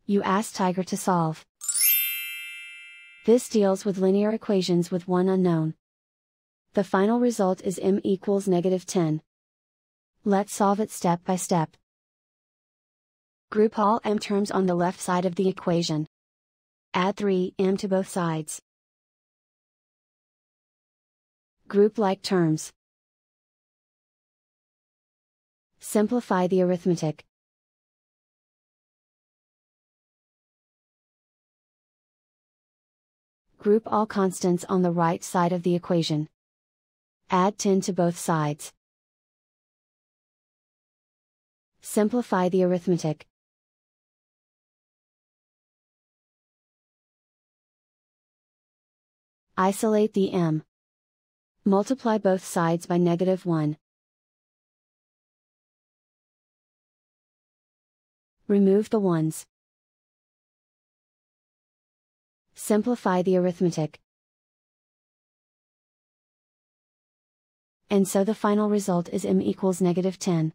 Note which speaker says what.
Speaker 1: You ask Tiger to solve. This deals with linear equations with one unknown. The final result is m equals -10. Let's solve it step by step. Group all m terms on the left side of the equation. Add 3m to both sides. Group like terms. Simplify the arithmetic. Group all constants on the right side of the equation. Add 10 to both sides. Simplify the arithmetic. Isolate the m. Multiply both sides by -1. Remove the ones. Simplify the arithmetic. And so the final result is m equals -10.